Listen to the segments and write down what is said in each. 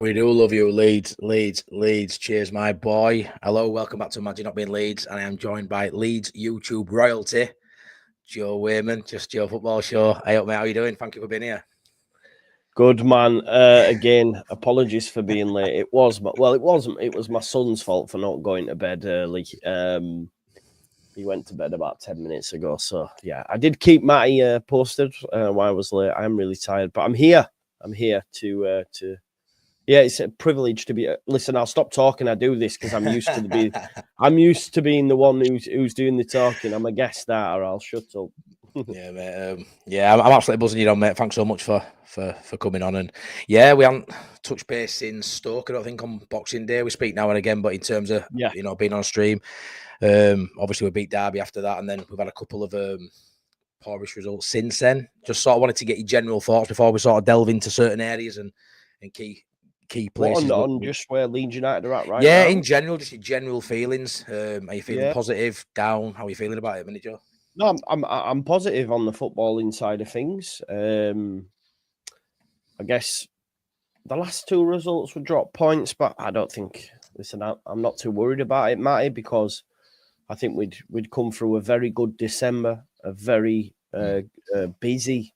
We do love you, Leeds, Leeds, Leeds. Cheers, my boy. Hello, welcome back to Imagine Not Being Leeds, and I am joined by Leeds YouTube royalty, Joe Wainman, just Joe Football Show. Hey up, mate, how you doing? Thank you for being here. Good, man. Again, apologies for being late. It wasn't. It was my son's fault for not going to bed early. He went to bed about 10 minutes ago. So, yeah, I did keep Matty posted while I was late. I'm really tired, but I'm here. I'm here to yeah, it's a privilege to be. Listen, I'll stop talking. I do this because I'm used to being the one who's doing the talking. I'm a guest starter. I'll shut up. Yeah, mate. I'm absolutely buzzing you on, mate. Thanks so much for coming on. And yeah, we haven't touched base since Stoke. I don't think on Boxing Day. We speak now and again, but in terms of being on stream, obviously we beat Derby after that, and then we've had a couple of poorish results since then. Just sort of wanted to get your general thoughts before we sort of delve into certain areas and key places. On just where Leeds United are at right now? now? In general, just your general feelings. Are you feeling positive, down? How are you feeling about it, minute, Joe? No, I'm positive on the footballing side of things. I guess the last two results would drop points, but I don't think. Listen, I'm not too worried about it, Matty, because I think we'd come through a very good December, a very busy.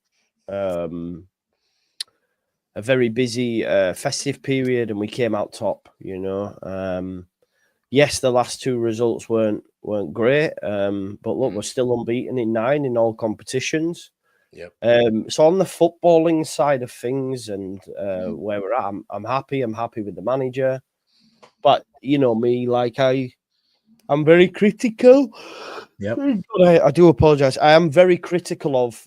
A very busy festive period, and we came out top. Yes, the last two results weren't great, but look, we're still unbeaten in 9 in all competitions. Yep. So on the footballing side of things, and where we're at, I'm happy. I'm happy with the manager, but you know me, like I'm very critical. Yep. I do apologise. I am very critical of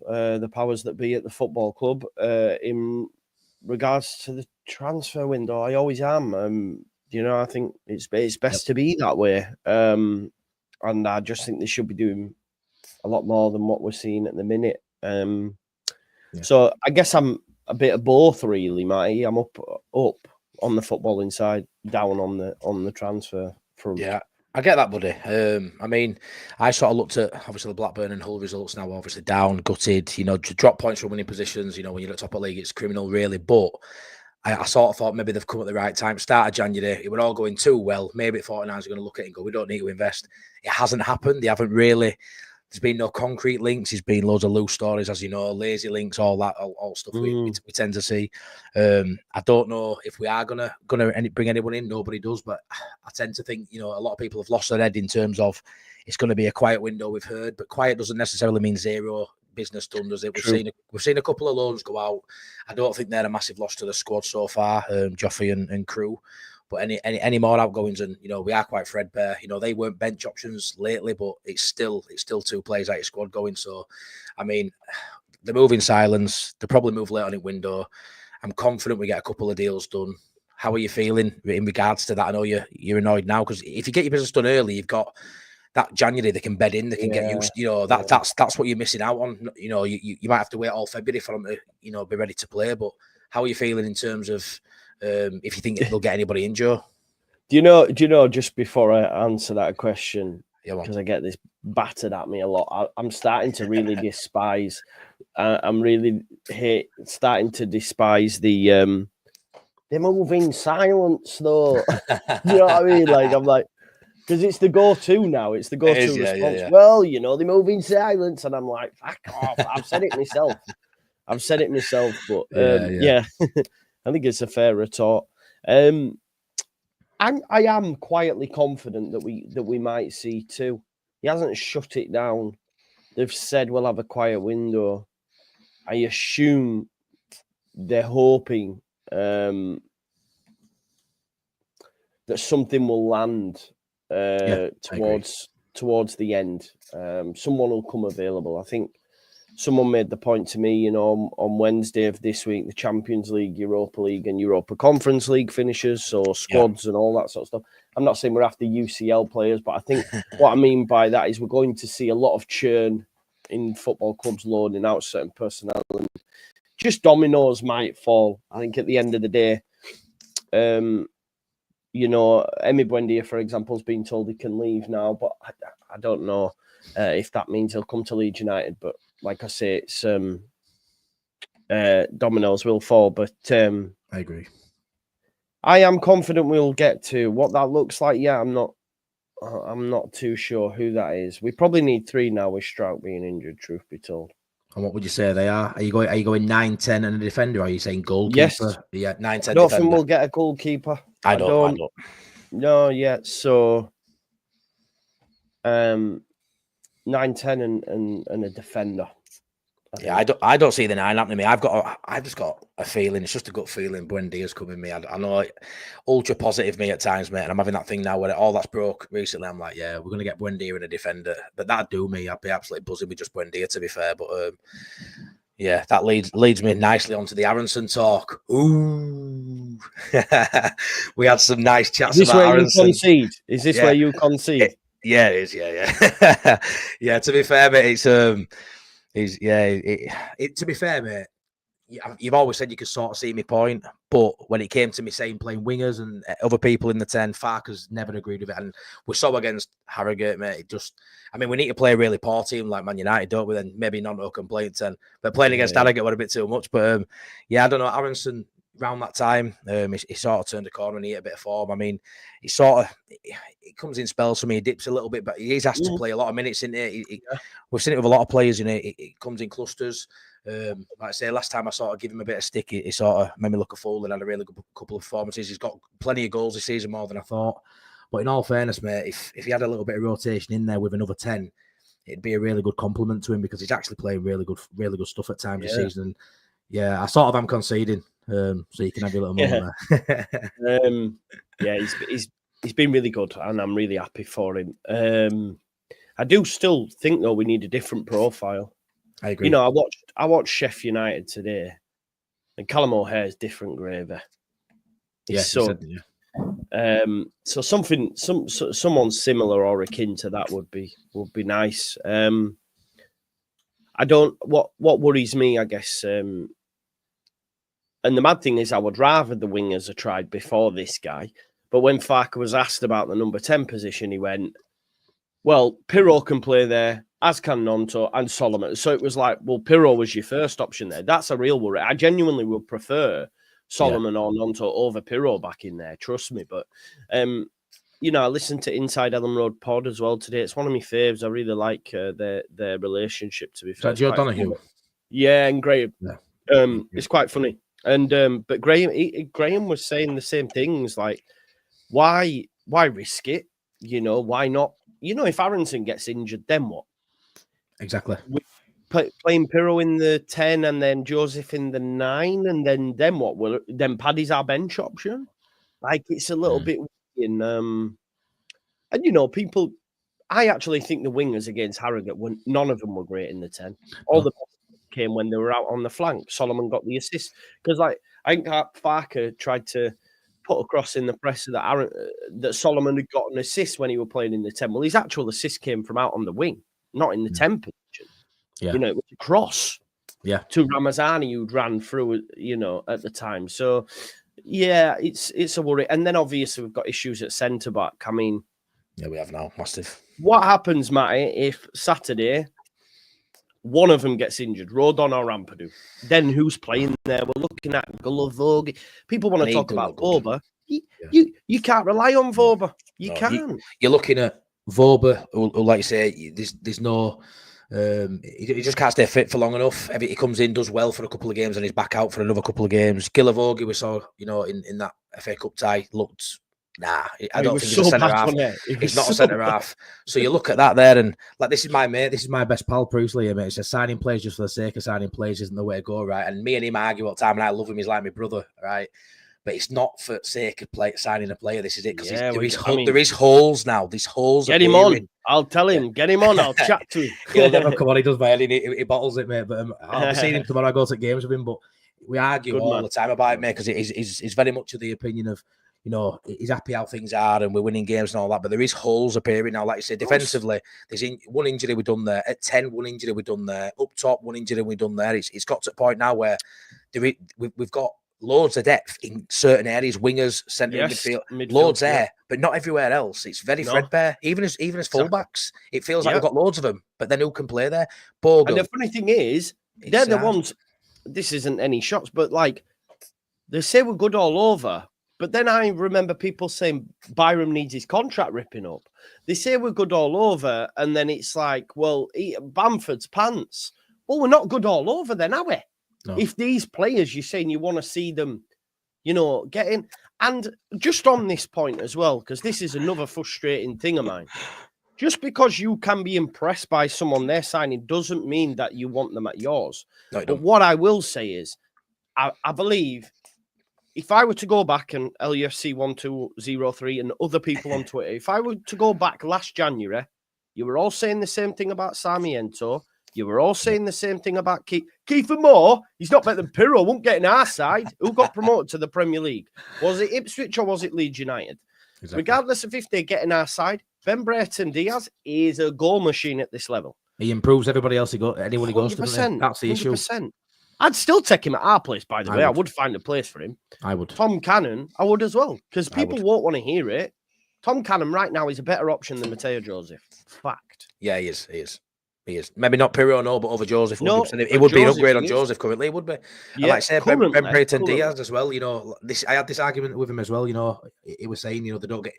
the powers that be at the football club in regards to the transfer window. I always am. I think it's best to be that way. And I just think they should be doing a lot more than what we're seeing at the minute. So I guess I'm a bit of both, really, Matty. I'm up on the footballing side, down on the transfer front. Yeah. I get that, buddy. I mean, I sort of looked at obviously the Blackburn and Hull results now, obviously down, gutted, to drop points from winning positions, when you're at top of the league, it's criminal, really. But I sort of thought maybe they've come at the right time. Start of January, it were all going too well. Maybe 49ers are going to look at it and go, we don't need to invest. It hasn't happened. They haven't really. There's been no concrete links. There's been loads of loose stories, as you know, lazy links, all that, all stuff we tend to see. I don't know if we are gonna bring anyone in. Nobody does, but I tend to think, a lot of people have lost their head in terms of it's going to be a quiet window. We've heard, but quiet doesn't necessarily mean zero business done, does it? We've seen a couple of loans go out. I don't think they're a massive loss to the squad so far, Joffrey and crew. But any more outgoings, and we are quite threadbare. They weren't bench options lately, but it's still 2 players out of squad going. So, I mean, the move in silence. They probably move late on in window. I'm confident we get a couple of deals done. How are you feeling in regards to that? I know you're annoyed now because if you get your business done early, you've got that January they can bed in, they can get used. That's what you're missing out on. You might have to wait all February for them to be ready to play. But how are you feeling in terms of if you think they'll get anybody in, Joe? Do you know? Just before I answer that question, because I get this battered at me a lot, I'm starting to really despise. I'm really starting to despise the move in silence, though. You know what I mean? Like I'm like, because it's the go-to now. It's the go-to response. Yeah. Well, they move in silence, and I'm like, fuck off. I've said it myself. But yeah. I think it's a fair retort. I am quietly confident that we might see 2. He hasn't shut it down. They've said we'll have a quiet window. I assume they're hoping that something will land towards the end. Someone will come available. I think someone made the point to me, on Wednesday of this week, the Champions League, Europa League, and Europa Conference League finishes, so squads and all that sort of stuff. I'm not saying we're after UCL players, but I think what I mean by that is we're going to see a lot of churn in football clubs loaning out certain personnel, and just dominoes might fall. I think at the end of the day, Emi Buendia, for example, has been told he can leave now, but I don't know if that means he'll come to Leeds United, but like I say, it's dominoes will fall. But I agree. I am confident we'll get to what that looks like. Yeah, I'm not too sure who that is. We probably need 3 now with Strout being injured, truth be told. And what would you say they are? Are you going 9, 10 and a defender? Or are you saying goalkeeper? Yes. Yeah, 9, 10 I don't defender. think we'll get a goalkeeper. I don't. No, yeah. So 9, 10 and a defender. I don't see the 9 happening to me. I've just got a feeling. It's just a gut feeling. Buendia's coming me. I know ultra positive me at times, mate. And I'm having that thing now where all that's broke recently. I'm like, yeah, we're gonna get Buendia and a defender, but that'd do me. I'd be absolutely buzzing with just Buendia, to be fair. But yeah, that leads me nicely onto the Aronson talk. Ooh, we had some nice chats about Aronson. Is this where you concede? Yeah, it is. Yeah. Yeah. To be fair, mate, to be fair, mate, you've always said you could sort of see my point, but when it came to me saying playing wingers and other people in the 10, Farke's never agreed with it, and we're so against Harrogate, mate. We need to play a really poor team like Man United, don't we? Then maybe not a complete 10, but playing against Harrogate was a bit too much. But I don't know. Aronson around that time, he sort of turned a corner and he hit a bit of form. I mean, it comes in spells for me. He dips a little bit, but he is asked to play a lot of minutes in it. We've seen it with a lot of players. It comes in clusters. Like I say, last time I sort of give him a bit of stick, he sort of made me look a fool and had a really good couple of performances. He's got plenty of goals this season, more than I thought. But in all fairness, mate, if he had a little bit of rotation in there with another 10, it'd be a really good compliment to him because he's actually playing really good stuff at times this season. And yeah, I sort of am conceding. So you can have your little moment there. He's been really good, and I'm really happy for him. I do still think though we need a different profile. I agree. I watched Sheffield United today, and Callum O'Hare's different gravy. So someone similar or akin to that would be nice. What worries me, I guess. And the mad thing is, I would rather the wingers are tried before this guy. But when Farke was asked about the number 10 position, he went, well, Pirro can play there, as can Nonto and Solomon. So it was like, well, Pirro was your first option there. That's a real worry. I genuinely would prefer Solomon or Nonto over Pirro back in there, trust me. But, I listened to Inside Ellen Road pod as well today. It's one of my faves. I really like their relationship, to be fair. Joe Donahue? Yeah, and Graham. Yeah. It's quite funny. And but Graham was saying the same things, like why risk it? Why not? If Aronson gets injured, then what? Exactly. Playing Pirro in the 10 and then Joseph in the 9, and then what? Then Paddy's our bench option. Like it's a little bit and people. I actually think the wingers against Harrogate none of them were great in the 10. All the came when they were out on the flank. Solomon got the assist because, I think Farke tried to put across in the press that Solomon had got an assist when he was playing in the 10. Well, his actual assist came from out on the wing, not in the 10 position. Yeah, it was a cross. Yeah, to Ramazani who'd ran through. At the time. So yeah, it's a worry. And then obviously we've got issues at centre back. I mean, yeah, we have now massive. What happens, Matty, if Saturday one of them gets injured, Rodon or Rampadu? Then who's playing there? We're looking at Gulavogi. People want to talk about Voba. You can't rely on Voba. You can't. You're looking at Voba, who, like you say, there's no... he just can't stay fit for long enough. He comes in, does well for a couple of games, and he's back out for another couple of games. Gulavogi, we saw, in that FA Cup tie, looked... Nah, I don't think he's a centre half. He's not a centre half. So you look at that there, and like, this is my mate, this is my best pal, Priestley, mate. It's a signing players just for the sake of signing players isn't the way to go, right? And me and him argue all the time, and I love him. He's like my brother, right? But it's not for sake of signing a player. This is it, because there is holes now. These holes. Get him on. I'll tell him. Get him on. I'll chat to him. He'll never come on. He does violin. He bottles it, mate. But I'll be seeing him tomorrow. I go to games with him, but we argue all the time about it, mate, because it's very much of the opinion of, he's happy how things are and we're winning games and all that, but there is holes appearing now. Like I said, defensively, there's one injury we've done there. At 10, one injury we've done there. Up top, one injury we've done there. It's got to a point now where we've got loads of depth in certain areas, wingers, centre midfield, loads there, but not everywhere else. It's very threadbare. Even as fullbacks, it feels like we've got loads of them, but then who can play there? Bogle. And the funny thing is, they're the ones. This isn't any shots, but like they say we're good all over. But then I remember people saying Byram needs his contract ripping up. They say we're good all over, and then it's like, well, Bamford's pants. Well, we're not good all over then, are we? No. If these players, you're saying you want to see them, getting... And just on this point as well, because this is another frustrating thing of mine. Just because you can be impressed by someone they're signing doesn't mean that you want them at yours. No, but what I will say is, I believe if I were to go back and LUFC1203 and other people on Twitter, if I were to go back last January, you were all saying the same thing about Sarmiento. You were all saying the same thing about Kiefer Moore. He's not better than Pirro. Won't get in our side. Who got promoted to the Premier League? Was it Ipswich or was it Leeds United? Exactly. Regardless of if they get in our side, Ben Brereton Diaz is a goal machine at this level. He improves everybody else. Anyone he goes to. That's the issue. 100%. I'd still take him at our place, by the way. I would find a place for him. I would. Tom Cannon, I would as well. Because people won't want to hear it. Tom Cannon right now is a better option than Mateo Joseph. Fact. Yeah, he is. He is. Maybe not Pirro, no, but over Joseph. No, it would be an upgrade on Joseph currently, it would be. Yeah, like I say, Ben Brereton Diaz as well, I had this argument with him as well, he was saying, they don't get...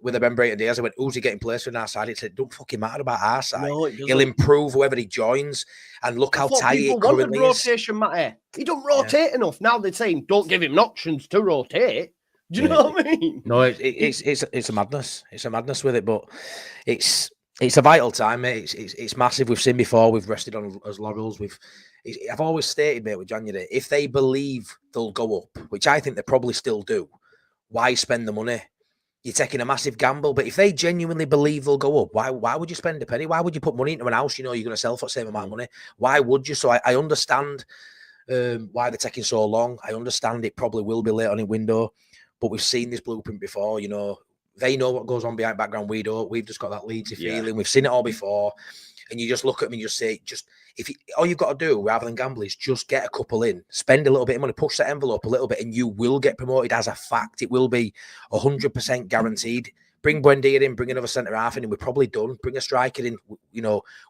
With the Ben Brereton Diaz, I went, who's he getting placed for our side? He said, don't fucking matter about our side. No, He'll improve whoever he joins. And look how tight it currently is. Rotation matter. He don't rotate enough. Now they're saying, don't give him options to rotate. Do you know what I mean? No, it's a madness. It's a madness with it, but it's a vital time, mate. It's massive. We've seen before. We've rested on as laurels. I've always stated, mate, with January, if they believe they'll go up, which I think they probably still do, why spend the money? You're taking a massive gamble, but if they genuinely believe they'll go up, why would you spend a penny? Why would you put money into an house you're going to sell for the same amount of money? Why would you? So I understand why they're taking so long. I understand it probably will be late on in window, but we've seen this blueprint before. They know what goes on behind background. We don't. We've just got that Leedsy feeling. We've seen it all before. And you just look at me and just say, all you've got to do rather than gamble is just get a couple in, spend a little bit of money, push that envelope a little bit, and you will get promoted as a fact. It will be 100% guaranteed. Bring Buendia in, bring another centre half in, and we're probably done. Bring a striker in,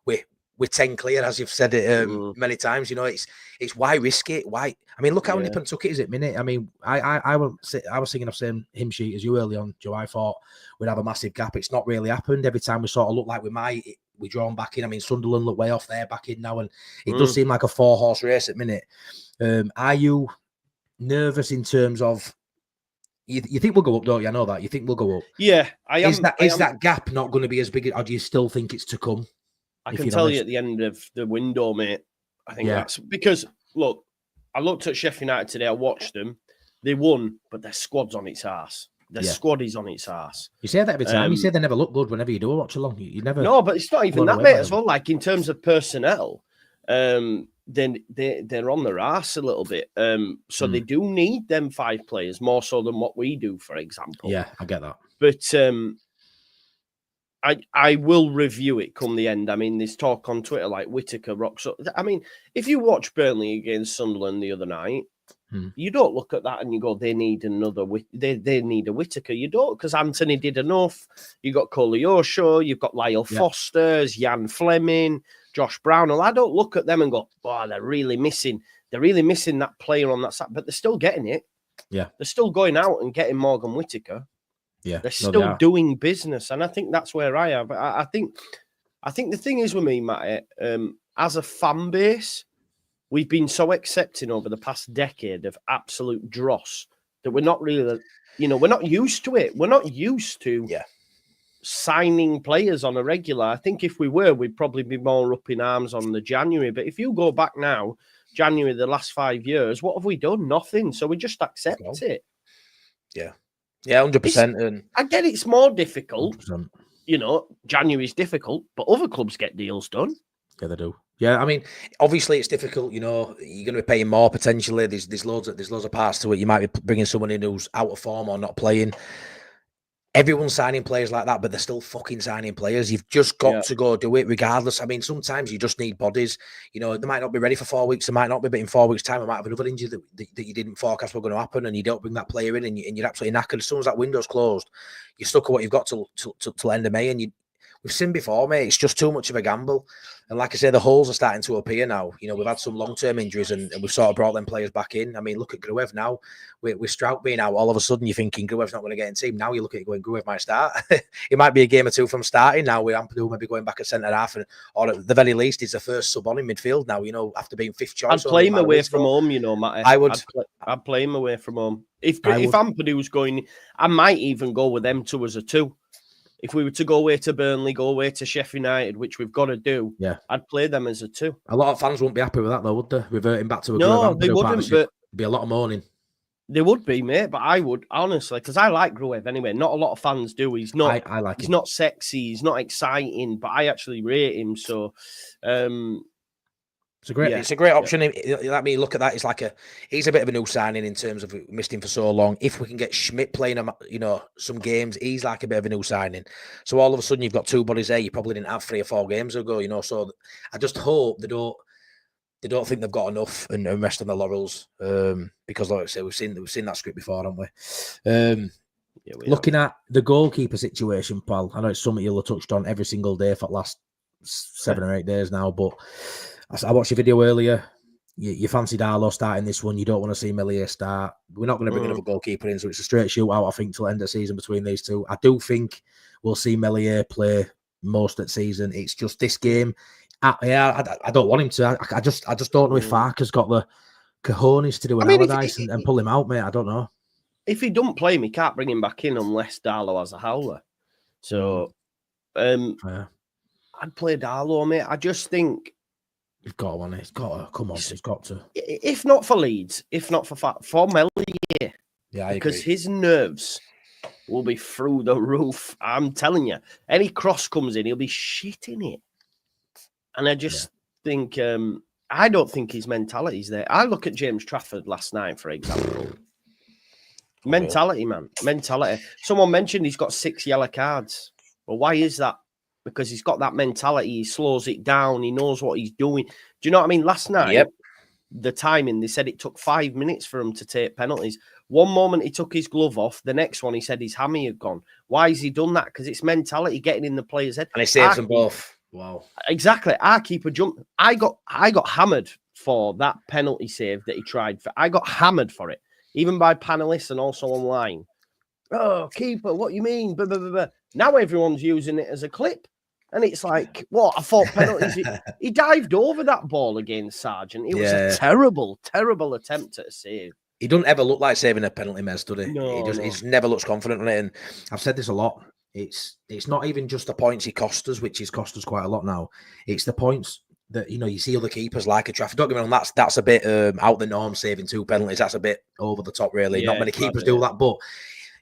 we're 10 clear, as you've said it many times. It's why risk it? Why? I mean, look how Nippon took it, is it minute? I mean, I was thinking of saying hymn sheet as you early on, Joe. I thought we'd have a massive gap. It's not really happened. Every time we sort of look like we might, we're drawn back in. I mean, Sunderland look way off there back in now, and it does seem like a 4-horse race at minute. Are you nervous in terms of you think we'll go up, don't you? I know that. You think we'll go up. Yeah, I am. Is that gap not going to be as big, or do you still think it's to come? I can tell you at the end of the window, mate. I think that's because, look, I looked at Sheffield United today. I watched them. They won, but their squad's on its arse. Their squad is on its arse. You say that every time. You say they never look good whenever you do a watch along. You never. No, but it's not even that, mate, as well. Like, in terms of personnel, then they're on their arse a little bit. So they do need them 5 players more so than what we do, for example. Yeah, I get that. But I will review it come the end. I mean, there's talk on Twitter like Whittaker rocks up. I mean, if you watch Burnley against Sunderland the other night, you don't look at that and you go, they need another. They need a Whittaker. You don't, because Anthony did enough. You got Koleosho, you've got Lyle Foster, Jan Fleming, Josh Brownell. I don't look at them and go, "Oh, they're really missing. They're really missing that player on that side." But they're still getting it. Yeah, they're still going out and getting Morgan Whittaker. Yeah, they're still doing business, and I think that's where I am. I think the thing is with me, Matt, as a fan base, we've been so accepting over the past decade of absolute dross that we're not really, we're not used to it. We're not used to signing players on a regular. I think if we were, we'd probably be more up in arms on the January. But if you go back now, January, the last 5 years, what have we done? Nothing. So we just accept it. Yeah. Yeah, 100%. And I get it's more difficult. 100%. January's difficult, but other clubs get deals done. Yeah, they do. Yeah, I mean, obviously it's difficult. You're going to be paying more potentially. There's loads of parts to it. You might be bringing someone in who's out of form or not playing. Everyone's signing players like that, but they're still fucking signing players. You've just got to go do it regardless. I mean, sometimes you just need bodies. They might not be ready for 4 weeks. They might not be, but in 4 weeks' time, it might have another injury that you didn't forecast were going to happen, and you don't bring that player in, and you're absolutely knackered. As soon as that window's closed, you're stuck with what you've got till end of May, and we've seen before, mate. It's just too much of a gamble. And like I say, the holes are starting to appear now. You know, we've had some long-term injuries and we've sort of brought them players back in. I mean, look at Gruev now. With Strout being out, all of a sudden you're thinking Gruev's not going to get in team. Now you look at it going, Gruev might start. It might be a game or two from starting now with Ampadu maybe going back at centre-half. Or at the very least, he's the first sub on in midfield now, you know, after being fifth choice. I'd play him away from home, you know, Matty. I'd play him away from home. If Ampadu's going, I might even go with them two as a 2. If we were to go away to Burnley, go away to Sheffield United, which we've got to do, I'd play them as a 2. A lot of fans won't be happy with that, though, would they? Reverting back to a no, they wouldn't. But it'd be a lot of mourning. They would be, mate. But I would honestly, because I like Gruev anyway. Not a lot of fans do. He's not. I like him. He's not sexy. He's not exciting. But I actually rate him. So. It's a great option. Let me look at that. He's a bit of a new signing in terms of missed him for so long. If we can get Schmidt playing, you know, some games, he's like a bit of a new signing. So all of a sudden you've got 2 bodies there you probably didn't have 3 or 4 games ago. You know, so I just hope they don't think they've got enough and rest on their laurels. Because like I say, we've seen that script before, haven't we? Looking at the goalkeeper situation, pal. I know it's something you'll have touched on every single day for the last 7 or 8 days now, but. I watched your video earlier. You fancied Darlow starting this one. You don't want to see Meslier start. We're not going to bring another goalkeeper in, so it's a straight shootout, I think, till the end of the season between these two. I do think we'll see Meslier play most of the season. It's just this game. I don't want him to. I just don't know if Farke has got the cojones to do an Allardyce and pull him out, mate. I don't know. If he don't play him, he can't bring him back in unless Darlow has a howler. So, I'd play Darlow, mate. I just think. You've got one. It's got to come on. It's got to. If not for Leeds, if not for Meslier, because his nerves will be through the roof. I'm telling you, any cross comes in, he'll be shitting it. And I just think, I don't think his mentality's there. I look at James Trafford last night, for example. Mentality, man, mentality. Someone mentioned he's got 6 yellow cards. Well, why is that? Because he's got that mentality, he slows it down, he knows what he's doing. Do you know what I mean? Last night, the timing, they said it took 5 minutes for him to take penalties. One moment he took his glove off, the next one he said his hammy had gone. Why has he done that? Because it's mentality getting in the player's head. And he saves them both. Wow. Exactly. Our keeper jumped. I got hammered for that penalty save that he tried for. I got hammered for it, even by panelists and also online. Oh, keeper, what you mean? Blah, blah, blah, blah. Now everyone's using it as a clip. And it's like, what? I thought penalties. He dived over that ball against Sargent. It was a terrible, terrible attempt at a save. He doesn't ever look like saving a penalty, Mez, does he? No, he just never looks confident on it. And I've said this a lot. It's not even just the points he cost us, which has cost us quite a lot now. It's the points that, you know, you see other keepers like a Trafford. Don't get me wrong, that's a bit out the norm, saving 2 penalties. That's a bit over the top, really. Not many keepers do that, but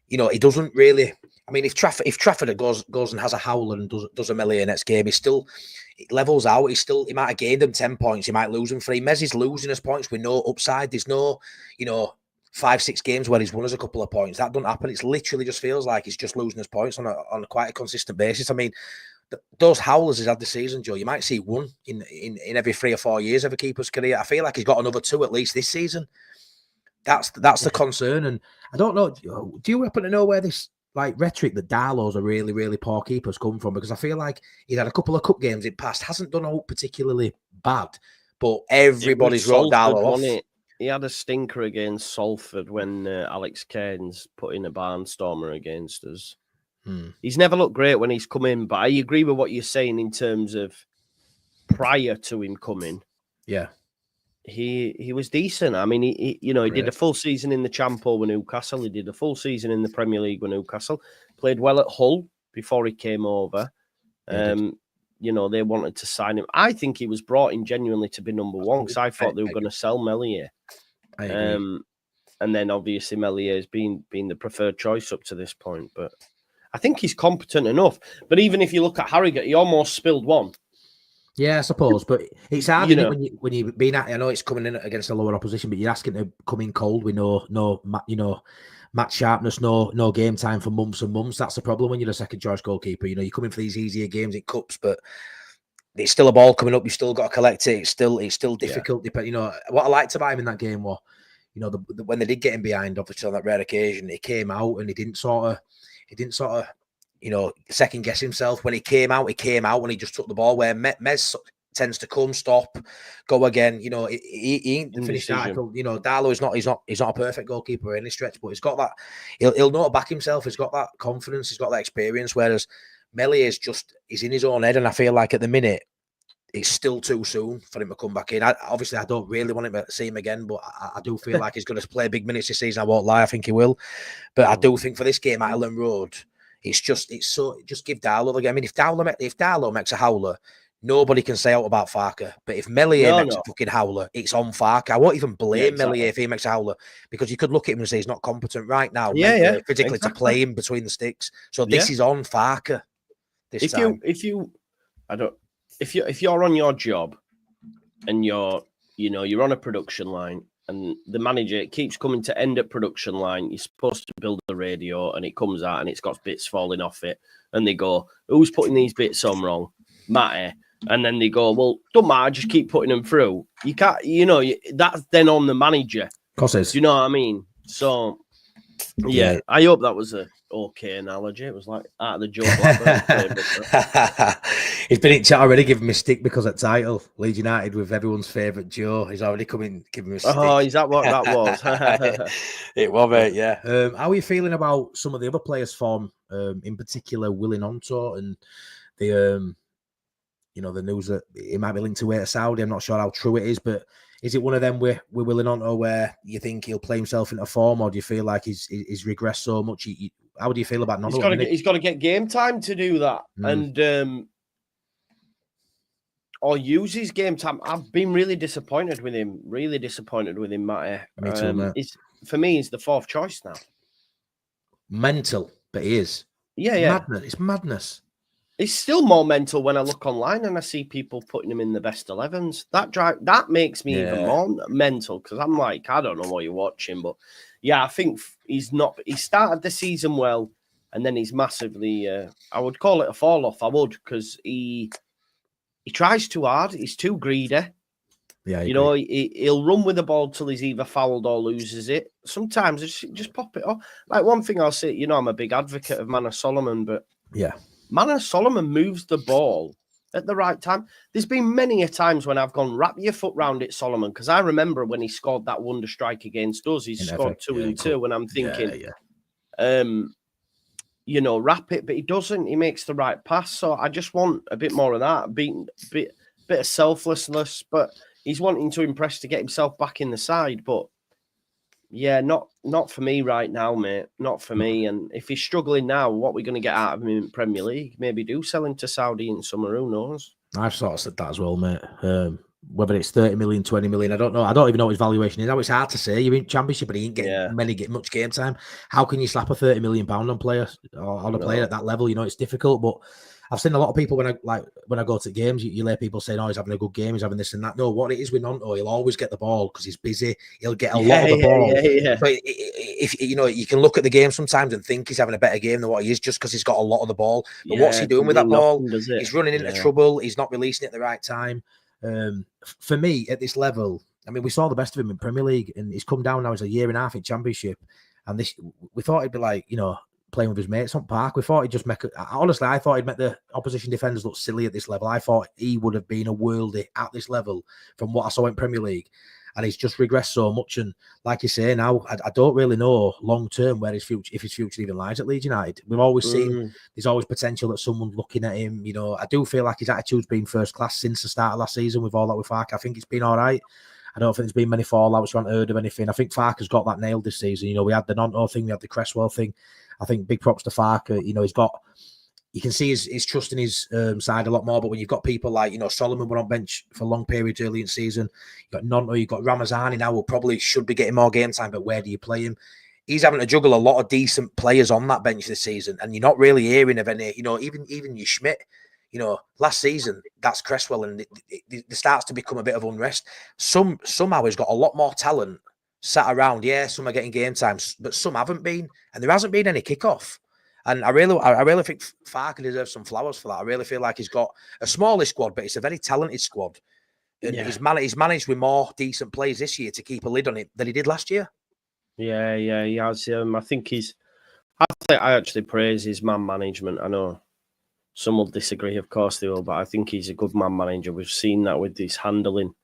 you know, he doesn't really. I mean, if Trafford goes and has a howler and does a Meslier next game, it levels out. He might have gained them 10 points. He might lose them 3. Messi is losing us points with no upside. There's no, you know, 5-6 games where he's won us a couple of points. That doesn't happen. It's literally just feels like he's just losing us points on quite a consistent basis. I mean, those howlers he's had this season, Joe, you might see 1 in every 3 or 4 years of a keeper's career. I feel like he's got another 2 at least this season. That's the concern. And I don't know, do you happen to know where this rhetoric that Darlow's a really, really poor keeper's come from? Because I feel like he's had a couple of cup games in past, hasn't done all particularly bad, but everybody's wrote Darlow off. He had a stinker against Salford when Alex Cairns put in a barnstormer against us. He's never looked great when he's come in, but I agree with what you're saying in terms of prior to him coming. Yeah. He was decent. I mean, he did a full season in the Champo with Newcastle. He did a full season in the Premier League with Newcastle. Played well at Hull before he came over. You know, they wanted to sign him. I think he was brought in genuinely to be number 1 because I thought they were going to sell Meslier. And then obviously Meslier has been the preferred choice up to this point. But I think he's competent enough. But even if you look at Harrogate, he almost spilled 1. Yeah, I suppose, but it's hard when you've been at. I know it's coming in against a lower opposition, but you're asking to come in cold with no match sharpness, no game time for months and months. That's the problem when you're a second choice goalkeeper. You know, you come in for these easier games in cups, but it's still a ball coming up. You still got to collect it. It's still difficult. Yeah. You know what I liked about him in that game was, you know, when they did get him behind, obviously on that rare occasion, he came out and he didn't sort of. second guess himself. When he came out when he just took the ball, where Mez tends to come, stop, go again. He ain't the finished article. Darlow he's not a perfect goalkeeper in any stretch, but he's got that. He'll know to back himself. He's got that confidence. He's got that experience. Whereas Melly he's in his own head, and I feel like at the minute it's still too soon for him to come back in. Obviously, I don't really want him to see him again, but I do feel like he's going to play big minutes this season. I won't lie, I think he will. But I do think for this game at Ellen Road, just give Darlow the game. I mean, if Darlow makes a howler, nobody can say out about Farke. But if Melier makes a fucking howler, it's on Farke. I won't even blame Melier if he makes a howler, because you could look at him and say he's not competent right now, physically to play him between the sticks. So this is on Farke. If you're on your job and you're on a production line and the manager keeps coming to end at production line, you're supposed to build the radio and it comes out and it's got bits falling off it, and they go, who's putting these bits on wrong? Matty. And then they go, well, don't matter, just keep putting them through. You can't, that's then on the manager. Of course it is. Do you know what I mean? So, yeah. I hope that was a okay analogy. It was like out of the Joe Blackburn. He's been in chat already giving me stick because of title. Leeds United with everyone's favourite Joe. He's already coming giving me stick. Oh, is that what that was? It was, mate, yeah. How are you feeling about some of the other players' form, in particular Willing Onto and the the news that it might be linked to Saudi? I'm not sure how true it is, but is it one of them we're willing on to where you think he'll play himself into form, or do you feel like he's regressed so much? How do you feel about Nono? He's got to get game time to do that, and or use his game time. I've been really disappointed with him. Matty. Me too, mate. For me, he's the fourth choice now. Mental, but he is. Yeah. Madness. It's madness. It's still more mental when I look online and I see people putting him in the best 11s. That makes me even more mental, because I'm like, I don't know what you're watching, but yeah, I think he's not. He started the season well, and then he's massively. I would call it a fall off. I would, because he tries too hard. He's too greedy. Yeah, he'll run with the ball till he's either fouled or loses it. Sometimes just pop it off. Like, one thing I'll say, I'm a big advocate of Manor Solomon, but Manor Solomon moves the ball at the right time. There's been many a times when I've gone, wrap your foot round it, Solomon, because I remember when he scored that wonder strike against us, he scored 2 and 2, and I'm thinking, wrap it, but he doesn't. He makes the right pass, so I just want a bit more of that, bit of selflessness, but he's wanting to impress to get himself back in the side, but yeah, not for me right now, mate. Not for me. And if he's struggling now, what we're going to get out of him in Premier League? Maybe do sell him to Saudi in summer. Who knows? I've sort of said that as well, mate. Whether it's 30 million, 20 million, I don't know. I don't even know what his valuation is. Now, it's hard to say. You're in Championship, but he ain't getting much game time. How can you slap a £30 million on players or on a player at that level? It's difficult, but I've seen a lot of people when I go to games, you hear people saying, "Oh, he's having a good game, he's having this and that." No, what it is with Nonto, he'll always get the ball because he's busy. He'll get a lot of the ball. Yeah. So if you can look at the game sometimes and think he's having a better game than what he is, just because he's got a lot of the ball. But what's he doing with that ball? He's running into trouble. He's not releasing it at the right time. For me, at this level, I mean, we saw the best of him in Premier League, and he's come down now. He's a year and a half in Championship, and we thought he'd be like, playing with his mates on Park. We thought he'd just honestly, I thought he'd make the opposition defenders look silly at this level. I thought he would have been a worldie at this level from what I saw in Premier League. And he's just regressed so much. And like you say now, I don't really know long term where his future, if his future even lies at Leeds United. We've always seen there's always potential that someone's looking at him. I do feel like his attitude's been first class since the start of last season with all that with Farke. I think it's been all right. I don't think there's been many fallouts. We haven't heard of anything. I think Farke's got that nailed this season. We had the Nonto thing, we had the Cresswell thing. I think big props to Farke. You can see his trust in his side a lot more. But when you've got people like, Solomon were on bench for long periods early in the season, you've got Nonto, you've got Ramazani now, who probably should be getting more game time, but where do you play him? He's having to juggle a lot of decent players on that bench this season, and you're not really hearing of any, even your Schmidt. Last season, that's Cresswell, and it starts to become a bit of unrest. Somehow he's got a lot more talent sat around. Yeah, some are getting game times, but some haven't been, and there hasn't been any kickoff. And I really think Farke deserves some flowers for that. I really feel like he's got a smallish squad, but it's a very talented squad. And he's managed with more decent players this year to keep a lid on it than he did last year. Yeah, he has. I think I actually praise his man management. I know some will disagree, of course they will, but I think he's a good man manager. We've seen that with his handling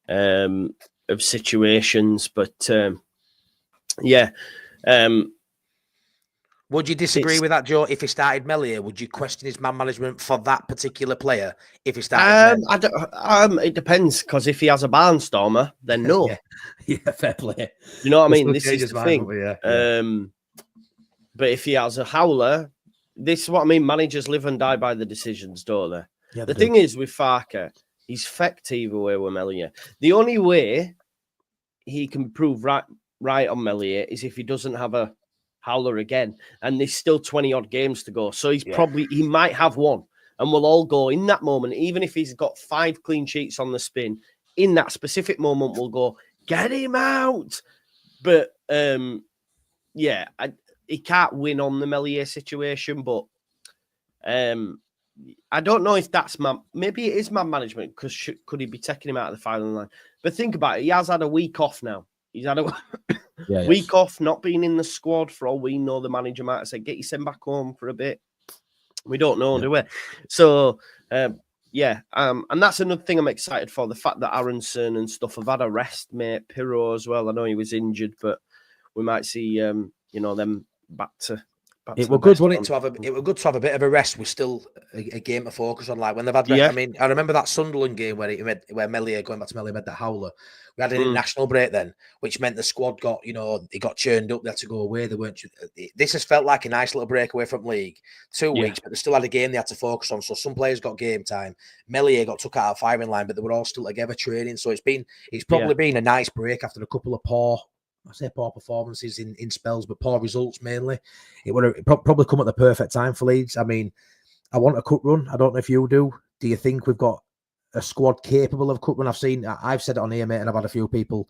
of situations. But would you disagree with that, Joe? If he started Meslier, would you question his man management for that particular player? If he started, it depends, because if he has a barnstormer, then no. yeah, fair play. You know what I mean? This is the thing. But if he has a howler, this is what I mean. Managers live and die by the decisions, don't they? Yeah, the thing is with Farke, he's fecked either way with Meslier. The only way he can prove right on Meslier is if he doesn't have a howler again, and there's still 20-odd games to go. So he might have one, and we'll all go in that moment. Even if he's got 5 clean sheets on the spin, in that specific moment, we'll go, get him out. But he can't win on the Meslier situation, but I don't know if that's maybe it is man management, because could he be taking him out of the firing line? But think about it, he has had a week off now. He's had a week off, not being in the squad. For all we know, the manager might have said, get your son back home for a bit. We don't know, do we? So, and that's another thing I'm excited for, the fact that Aronson and stuff have had a rest, mate. Pirro as well. I know he was injured, but we might see, them back to. It was good, wasn't it, to have a bit of a rest with still a game to focus on. Like when they've had, I mean, I remember that Sunderland game where Meslier, going back to Meslier, made that howler. We had an international break then, which meant the squad got, it got churned up. They had to go away. They weren't. This has felt like a nice little break away from league. 2 weeks, but they still had a game they had to focus on. So some players got game time. Meslier got took out of firing line, but they were all still together training. So it's probably been a nice break after a couple of poor performances in spells, but poor results mainly. It would have probably come at the perfect time for Leeds. I mean, I want a cup run. I don't know if you do. Do you think we've got a squad capable of cup run? I've said it on here, mate, and I've had a few people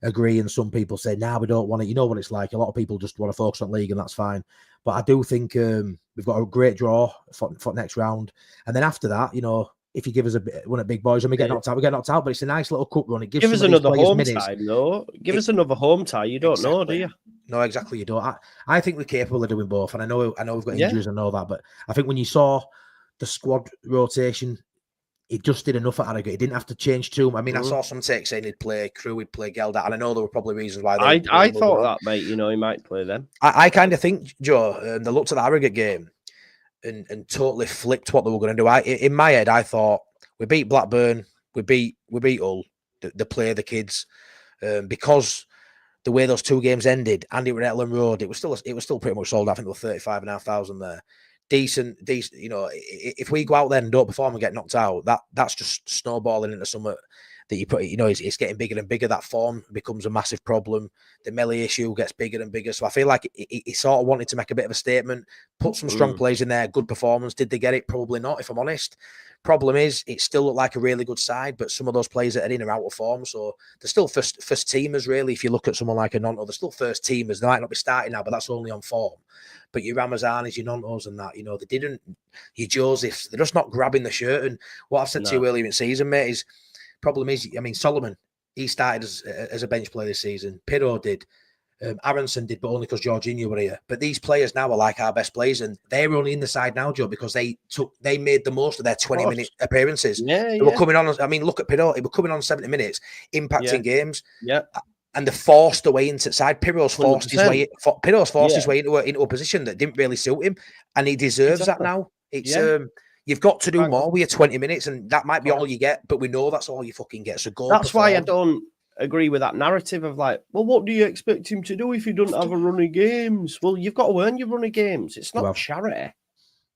agree, and some people say, nah, we don't want it. You know what it's like. A lot of people just want to focus on league, and that's fine. But I do think we've got a great draw for next round. And then after that, if you give us one of big boys and we get knocked out, but it's a nice little cup run. It gives us another home tie, though. Give us another home tie. You don't know, do you? No, exactly. You don't. I think we're capable of doing both, and I know we've got injuries. I know that, but I think when you saw the squad rotation, it just did enough at Harrogate. It didn't have to change too much. I mean, I saw some takes saying he'd play Crew, he'd play Geldat, and I know there were probably reasons why. I thought that, mate. He might play them. I kind of think, Joe, they looked at the Harrogate game and totally flipped what they were going to do. In my head, I thought we beat Blackburn, we beat Hull, the play the kids, because the way those 2 games ended, and it were at Ellen Road, it was still pretty much sold out. I think there were 35,500 there. Decent. If we go out there and don't perform and get knocked out, that's just snowballing into something that you put. It's getting bigger and bigger. That form becomes a massive problem. The Meslier issue gets bigger and bigger. So I feel like he sort of wanted to make a bit of a statement, put some strong plays in there, good performance. Did they get it? Probably not, if I'm honest. Problem is, it still looked like a really good side, but some of those players that are in or out of form, so they're still first teamers, really. If you look at someone like a Nonto, they're still first teamers. They might not be starting now, but that's only on form. But your Ramazanis, your Nontos and that, they didn't, your Josephs, they're just not grabbing the shirt. And what I've said to you earlier in season, mate, is problem is, I mean, Solomon, he started as a bench player this season. Pirro did. Aronson did, but only because Jorginho were here. But these players now are like our best players, and they're only in the side now, Joe, because they made the most of their 20-minute appearances. They were coming on. I mean, look at Pirro; he was coming on 70 minutes, impacting games. Yeah, and they're forced away into side. Pirro's forced his way. His way into a position that didn't really suit him, and he deserves that now. It's you've got to do more with your 20 minutes, and that might be all you get. But we know that's all you fucking get. So go. That's why I don't agree with that narrative of like, well, what do you expect him to do if he doesn't have a run of games? Well, you've got to earn your run of games. It's not charity.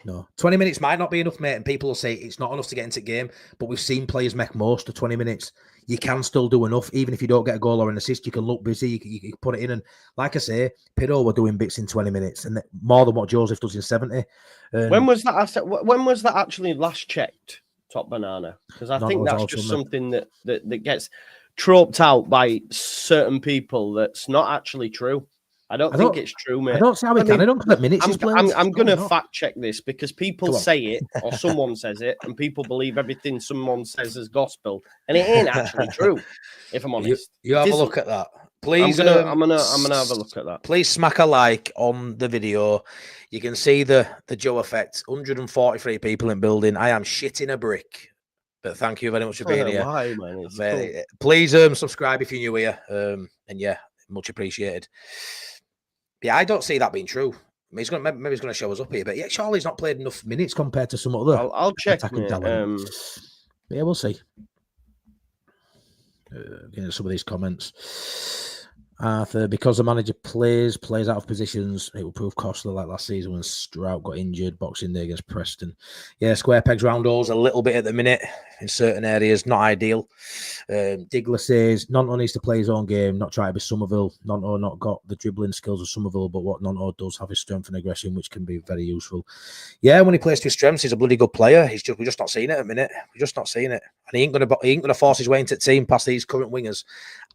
No, 20 minutes might not be enough, mate. And people will say it's not enough to get into the game, but we've seen players make most of 20 minutes. You can still do enough, even if you don't get a goal or an assist. You can look busy. You can put it in, and like I say, Pirro were doing bits in 20 minutes, and more than what Joseph does in 70. When was that? When was that actually last checked? Top Banana, because I think that's just something that gets troped out by certain people that's not actually true. I don't think it's true, mate. I don't see how we can. I don't put minutes. I'm going to fact check this because people say it or someone says it, and people believe everything someone says is gospel, and it ain't actually true. If I'm honest, you have a look at that. Please, I'm gonna have a look at that. Please smack a like on the video. You can see the Joe effect. 143 people in building. I am shitting a brick. But thank you very much for being here. Why, man? It's cool. Please subscribe if you're new here. And yeah, much appreciated. Yeah, I don't see that being true. I mean, maybe he's going to show us up here, but yeah, Charlie's not played enough minutes compared to some other. I'll check. Yeah, we'll see. Some of these comments. Arthur, because the manager plays out of positions, it will prove costly like last season when Strout got injured, Boxing Day against Preston. Yeah, square pegs round holes a little bit at the minute in certain areas, not ideal. Digler says, Nonto needs to play his own game, not try to be Somerville. Nonto not got the dribbling skills of Somerville, but what Nonto does have his strength and aggression, which can be very useful. Yeah, when he plays to his strengths, he's a bloody good player. We're just not seeing it at the minute. We're just not seeing it. And he ain't gonna force his way into the team past these current wingers.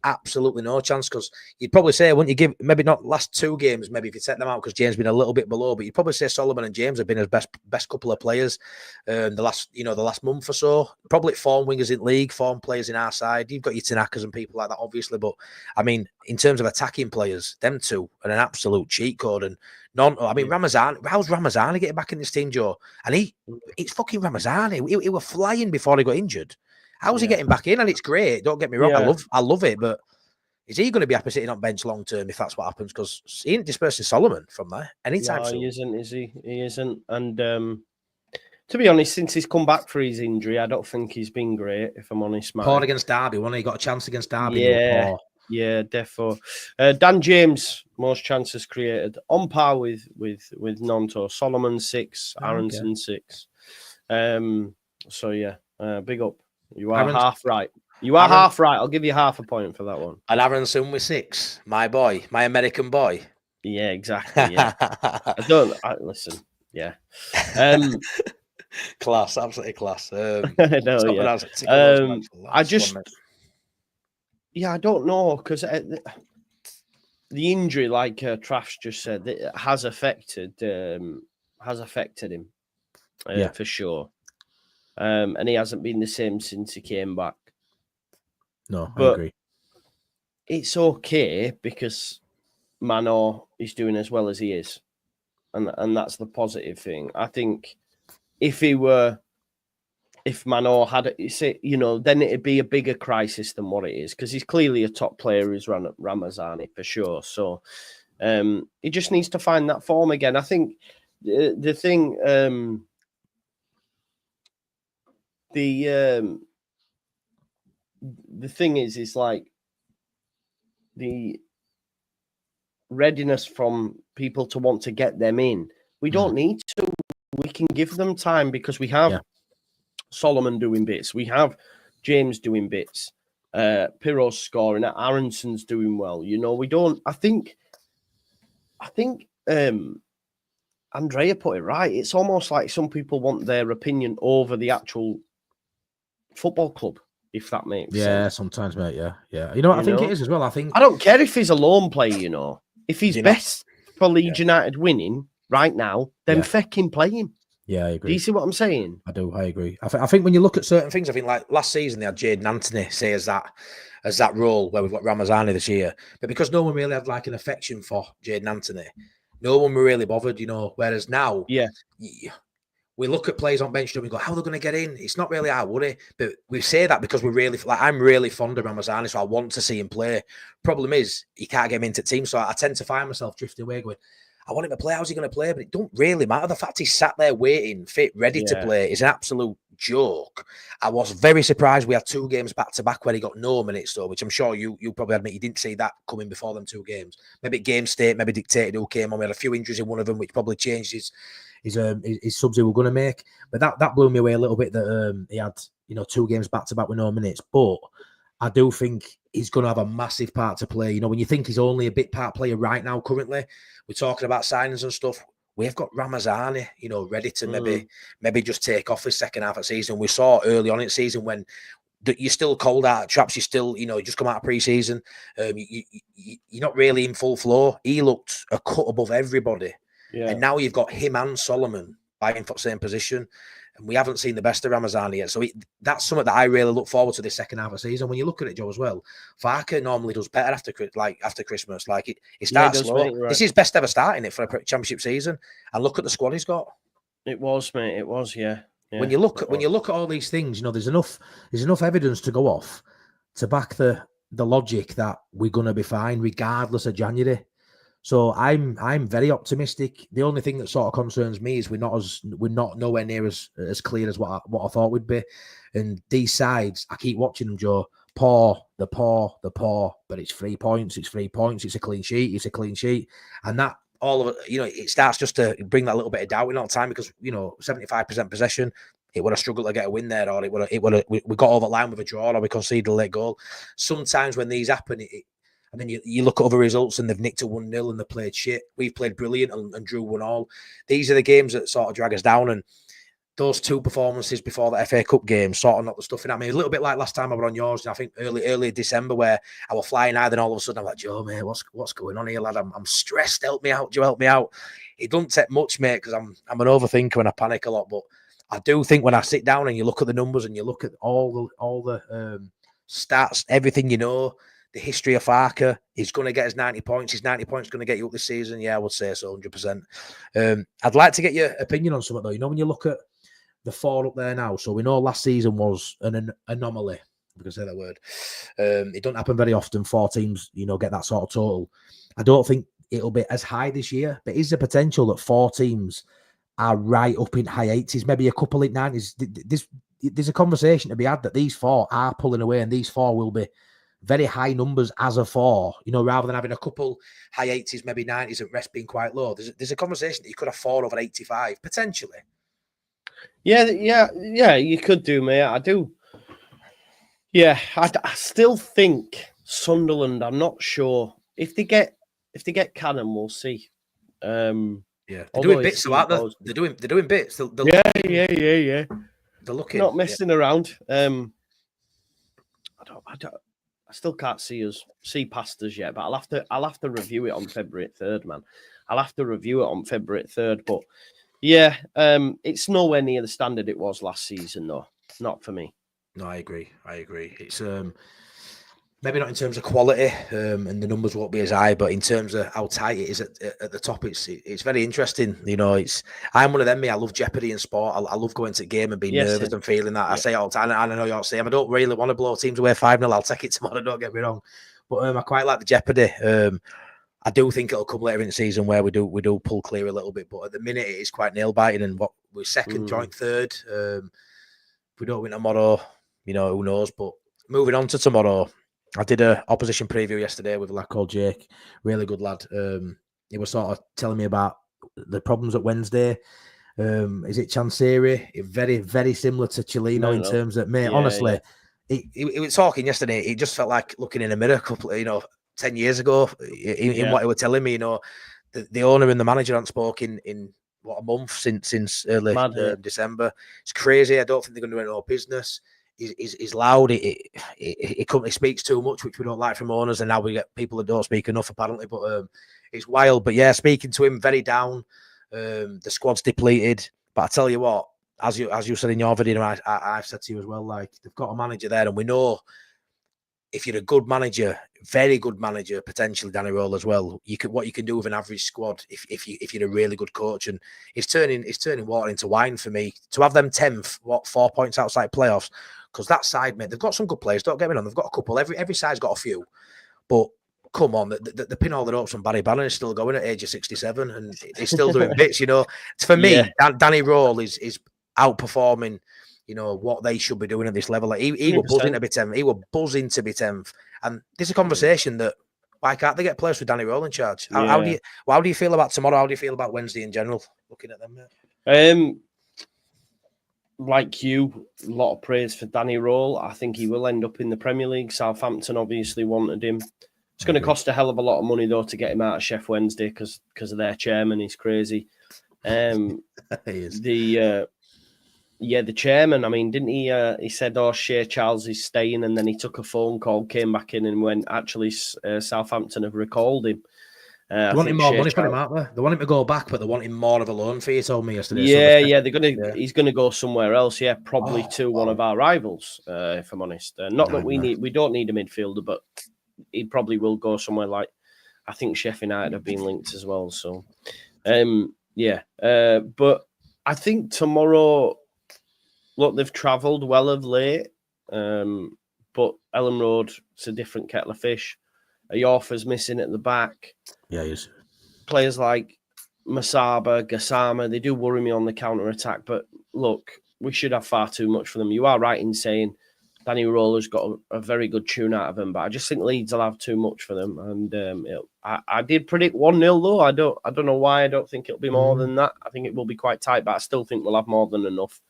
Absolutely no chance, because you'd probably say, wouldn't you give, maybe not last 2 games, maybe if you set them out, because James been a little bit below, but you'd probably say Solomon and James have been his best couple of players the last month or so. Probably form wingers in league, form players in our side. You've got your Tanakas and people like that, obviously, but I mean, in terms of attacking players, them two are an absolute cheat code. And Ramazani, how's Ramazani getting back in this team, Joe? And it's fucking Ramazani. He was flying before he got injured. How's he getting back in? And it's great. Don't get me wrong. Yeah. I love it. But is he going to be happy sitting on bench long term if that's what happens? Because he ain't dispersing Solomon from there anytime soon. He isn't, is he? He isn't. And to be honest, since he's come back for his injury, I don't think he's been great, if I'm honest, man. Poor against Derby, wasn't he? Got a chance against Derby. Yeah, defo. Dan James, most chances created, on par with Nonto. Solomon 6, Aronson 6. So yeah, big up. You are half right. Half right. I'll give you half a point for that one. And Aronson with 6, my boy, my American boy. Yeah, exactly. Yeah. Listen. Yeah. Class, absolutely class. I know. Yeah. I don't know, because the injury, like Trash just said, it has affected him. For sure. And he hasn't been the same since he came back. No, I agree. It's okay because Mano is doing as well as he is. And that's the positive thing. I think if Mano had, then it'd be a bigger crisis than what it is, because he's clearly a top player who's run at Ramazani for sure. So he just needs to find that form again. I think the thing... The thing is like the readiness from people to want to get them in. We don't need to. We can give them time, because we have Solomon doing bits. We have James doing bits. Piro's scoring. Aronson's doing well. We don't. I think Andrea put it right. It's almost like some people want their opinion over the actual football club, if that makes sense. Yeah, sometimes, mate. Yeah. You know what I think it is as well? I don't care if he's a lone player, If he's best for Leeds United winning right now, then fucking play him. Yeah, I agree. Do you see what I'm saying? I do. I agree. I think when you look at certain things, I think like last season they had Jaden Anthony say as that role, where we've got Ramazani this year. But because no one really had like an affection for Jaden Anthony, no one were really bothered, Whereas now, we look at players on bench and we go, how are they going to get in? It's not really our worry. But we say that because I'm really fond of Ramazani, so I want to see him play. Problem is, he can't get him into the team. So I tend to find myself drifting away going, I want him to play. How's he going to play? But it don't really matter. The fact he's sat there waiting, fit, ready to play is an absolute joke. I was very surprised we had 2 games back-to-back where he got no minutes, though, which I'm sure you probably admit you didn't see that coming before them 2 games. Maybe game state, maybe dictated who came on. We had a few injuries in one of them, which probably changed his subs he were going to make. But that blew me away a little bit that he had 2 games back-to-back with no minutes. But I do think he's going to have a massive part to play. When you think he's only a bit part player right now, currently, we're talking about signings and stuff. We've got Ramazani, ready to maybe just take off his second half of the season. We saw early on in the season when you're still cold out of traps. You still, just come out of pre-season. You're not really in full flow. He looked a cut above everybody. Yeah. And now you've got him and Solomon fighting for the same position. and we haven't seen the best of Ramazani yet. So that's something that I really look forward to this second half of the season. When you look at it, Joe, as well, Farke normally does better after Christmas. Like it starts slow. Mate, right. This is best ever starting it for a championship season. And look at the squad he's got. It was, mate. It was, yeah. When you look at all these things, there's enough evidence to go off to back the logic that we're gonna be fine regardless of January. So I'm very optimistic. The only thing that sort of concerns me is we're not nowhere near as clear as what I thought we'd be. And these sides, I keep watching them, Joe. Poor, but it's 3 points. It's 3 points. It's a clean sheet. And that all of it, it starts just to bring that little bit of doubt in all the time because 75% possession. It would have struggled to get a win there, or we got over the line with a draw, or we conceded a late goal. Sometimes when these happen, and then you look at other results and they've nicked a 1-0 and they played shit. We've played brilliant and drew 1-1. These are the games that sort of drag us down. And those two performances before the FA Cup game sort of knocked the stuffing at me. A little bit like last time I was on yours, and I think early December where I was flying high, then all of a sudden I'm like, Joe, mate, what's going on here, lad? I'm stressed. Help me out, Joe, help me out. It doesn't take much, mate, because I'm an overthinker and I panic a lot. But I do think when I sit down and you look at the numbers and you look at all the stats, everything the history of Farke, he's going to get his 90 points. His 90 points going to get you up this season. Yeah, I would say so, 100%. I'd like to get your opinion on something, though. When you look at the 4 up there now, so we know last season was an anomaly, if I can say that word. It don't happen very often, 4 teams, get that sort of total. I don't think it'll be as high this year, but is the potential that 4 teams are right up in high 80s, maybe a couple in 90s? There's a conversation to be had that these 4 are pulling away, and these 4 will be very high numbers as a 4, rather than having a couple high 80s, maybe 90s, and rest being quite low. There's a conversation that you could have 4 over 85 potentially. Yeah, you could do, mate. I do. Yeah, I still think Sunderland. I'm not sure if they get Cannon, we'll see. Yeah, they're doing bits, so aren't they? They're doing bits. Yeah. They're looking, not messing around. I still can't see past us yet, but I'll have to review it on February 3rd, man. I'll have to review it on February 3rd, but yeah, it's nowhere near the standard it was last season, though. Not for me. No, I agree. It's maybe not in terms of quality, and the numbers won't be as high, but in terms of how tight it is at the top, it's very interesting. I'm one of them. I love jeopardy in sport. I love going to the game and being nervous and feeling that. Yeah. I say all the time, and I know you're saying I don't really want to blow teams away 5-0. I'll take it tomorrow. Don't get me wrong, but I quite like the jeopardy. I do think it'll come later in the season where we do pull clear a little bit, but at the minute it is quite nail biting. And what we're second, joint third. If we don't win tomorrow, who knows? But moving on to tomorrow. I did a opposition preview yesterday with a lad called Jake, really good lad. He was sort of telling me about the problems at Wednesday. Is it Chansiri? Very, very similar to Chilino in terms that, mate, honestly, he was talking yesterday. It just felt like looking in a mirror, 10 years ago in what he was telling me. The owner and the manager haven't spoken in what, a month since early December. It's crazy. I don't think they're going to do any more business. He's loud. It speaks too much, which we don't like from owners, and now we get people that don't speak enough, apparently. But it's wild. But yeah, speaking to him, very down. The squad's depleted. But I tell you what, as you said in your video, I've said to you as well, like, they've got a manager there, and we know if you're a good manager, very good manager, potentially Danny Roll as well, what you can do with an average squad if you're a really good coach. And it's turning water into wine for me to have them 10th, 4 points outside playoffs. Because that side, mate, they've got some good players. Don't get me wrong, they've got a couple. Every side's got a few. But come on, the pin all the ropes on Barry Bannon is still going at age of 67, and he's still doing bits. For me, Danny Roll is outperforming. What they should be doing at this level. Like he was buzzing to be 10th. He was buzzing to be 10th. And there's a conversation that why can't they get players with Danny Roll in charge? How do you feel about tomorrow? How do you feel about Wednesday in general? Looking at them, mate? Like you, a lot of praise for Danny Roll. I think he will end up in the Premier League. Southampton obviously wanted him. It's going to cost a hell of a lot of money though to get him out of Sheff Wednesday because of their chairman. He's crazy. He is. The chairman, I mean, didn't he? He said, Shea Charles is staying, and then he took a phone call, came back in and went, actually, Southampton have recalled him. They wanted more money for him, aren't they? They want him to go back, but they want him more of a loan fee. You told me yesterday. Yeah, he's gonna go somewhere else. Yeah, probably to one of our rivals. If I'm honest, not that we don't need a midfielder, but he probably will go somewhere like, I think Sheffield United have been linked as well. So, but I think tomorrow, look, they've travelled well of late, but Ellen Road, it's a different kettle of fish. Ayorfa's missing at the back. Yeah, he is. Players like Masaba, Gassama, they do worry me on the counter-attack, but look, we should have far too much for them. You are right in saying Danny Roller's got a very good tune out of him, but I just think Leeds will have too much for them. And I did predict 1-0 though. I don't know why. I don't think it'll be more than that. I think it will be quite tight, but I still think we'll have more than enough.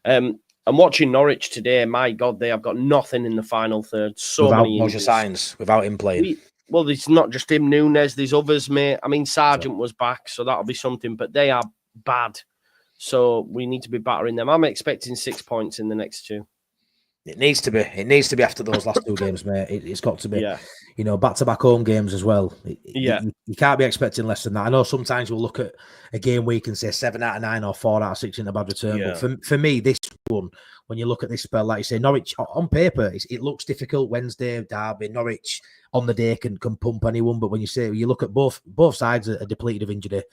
I'm watching Norwich today. My God, they have got nothing in the final third. Without Moshe Signs, without him playing. Well, it's not just him, Nunes. There's others, mate. I mean, Sargent was back, so that'll be something. But they are bad, so we need to be battering them. I'm expecting 6 points in the next 2. It needs to be. It needs to be after those last 2 games, mate. It's got to be. Yeah. You know, back-to-back home games as well. You can't be expecting less than that. I know sometimes we'll look at a game week and say 7 out of 9 or 4 out of 6 in a bad return. Yeah. But for me, this one, when you look at this spell, like you say, Norwich on paper, it looks difficult. Wednesday, Derby, Norwich on the day can pump anyone. But when you look at both sides are depleted of injury,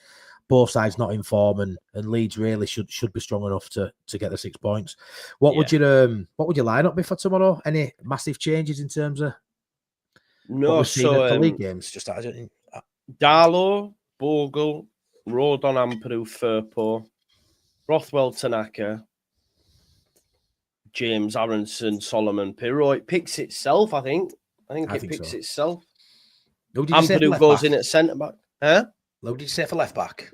both sides not in form, and Leeds really should be strong enough to get the 6 points. What would your lineup be for tomorrow? Any massive changes in terms of no? So the league games, just Darlow, Bogle, Rodon, Ampadu, Firpo, Rothwell, Tanaka, James, Aronson, Solomon, Pirro. It picks itself, I think. I think it picks itself. Ampadu goes in at centre back. Huh? What did you say for left back?